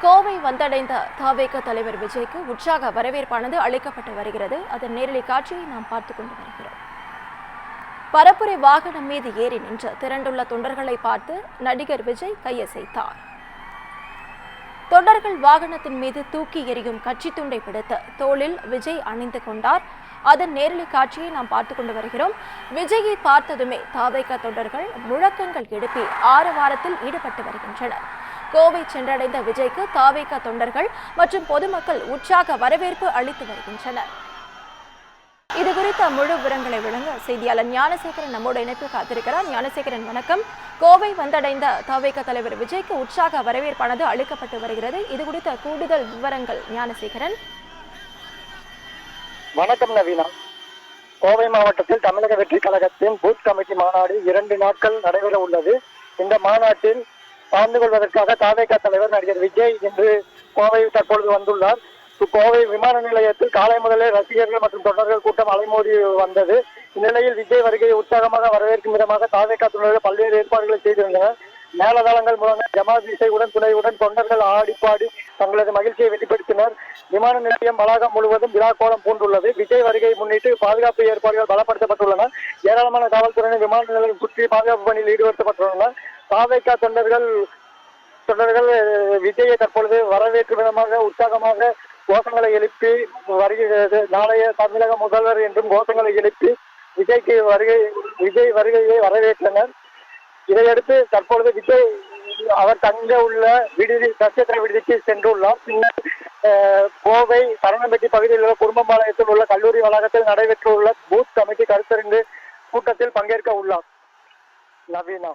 கோவை வந்தடைந்த தவேக தலைவர் விஜய்க்கு உற்சாக வரவேற்பானது அளிக்கப்பட்டு வருகிறது. அதன் நேரலை காட்சியை நாம் பார்த்துக் கொண்டு வருகிறோம். பரப்புரை வாகனம் மீது ஏறி நின்று திரண்டுள்ள தொண்டர்களை பார்த்து நடிகர் விஜய் கையசைத்தார். தொண்டர்கள் வாகனத்தின் மீது தூக்கி எறியும் கட்சி துண்டை பிடித்து தோளில் விஜய் அணிந்து கொண்டார். அதன் நேரலை காட்சியை நாம் பார்த்துக் கொண்டு வருகிறோம். விஜயை பார்த்ததுமே தவேக தொண்டர்கள் முழக்கங்கள் எழுப்பி ஆரவாரத்தில் ஈடுபட்டு வருகின்றனர். கோவை சென்றடைந்த விஜய்க்கு தவேக தொண்டர்கள் மற்றும் பொதுமக்கள் உற்சாக வரவேற்பு அளித்து வருகின்றனர். இதுகுறித்த முழு விவரங்களை வழங்க செய்தியாளர் ஞானசேகரன் நம்மோட இணைப்பில் காத்திருக்கிறார். ஞானசேகரன், வணக்கம். கோவை வந்தடைந்த தவேக தலைவர் விஜய்க்கு உற்சாக வரவேற்பானது அளிக்கப்பட்டு வருகிறது. இது குறித்த கூடுதல் விவரங்கள் ஞானசேகரன். வணக்கம் நவீனா. கோவை மாவட்டத்தில் தமிழக வெற்றி கழகத்தின் பூத் கமிட்டி மாநாடு 2 நாட்கள் நடைபெற உள்ளது. இந்த மாநாட்டில் கலந்து கொள்வதற்காக தவேக தலைவர் நடிகர் விஜய் இன்று கோவை தற்பொழுது வந்துள்ளார். கோவை விமான நிலையத்தில் காலை முதலே ரசிகர்கள் மற்றும் தொண்டர்கள் கூட்டம் அலைமோதி வந்தது. இந்நிலையில் விஜய் வருகையை உற்சாகமாக வரவேற்கும் விதமாக தவேக தொண்டர்கள் பல்வேறு ஏற்பாடுகளை செய்திருந்தனர். மேலதாளங்கள் மூலம் ஜமாத் இசையுடன் துணையுடன் தொண்டர்கள் ஆடிப்பாடி தங்களது மகிழ்ச்சியை வெளிப்படுத்தினர். விமான நிலையம் வளாகம் முழுவதும் விழா கோலம் பூண்டுள்ளது. விஜய் வருகையை முன்னிட்டு பாதுகாப்பு ஏற்பாடுகள் பலப்படுத்தப்பட்டுள்ளன. ஏராளமான காவல்துறையினர் விமான நிலையம் சுற்றி பாதுகாப்பு பணியில் ஈடுபடுத்தப்பட்டுள்ளனர். தவேக தொண்டர்கள் விஜயை தற்பொழுது வரவேற்கும் விதமாக உற்சாகமாக கோஷங்களை எழுப்பி வருகிறது. நாளைய தமிழக முதல்வர் என்றும் கோஷங்களை எழுப்பி விஜய் வருகையை வரவேற்றனர். இதையடுத்து தற்பொழுது விஜய் அவர் தங்க உள்ள விடுதி நட்சத்திர விடுதிக்கு சென்றுள்ளார். பின்னர் கோவை சரணம்பட்டி பகுதியில் உள்ள குடும்பம்பாளையத்தில் உள்ள கல்லூரி வளாகத்தில் நடைபெற்றுள்ள பூத் கமிட்டி கருத்தரங்கு கூட்டத்தில் பங்கேற்க உள்ளார். நவீனா.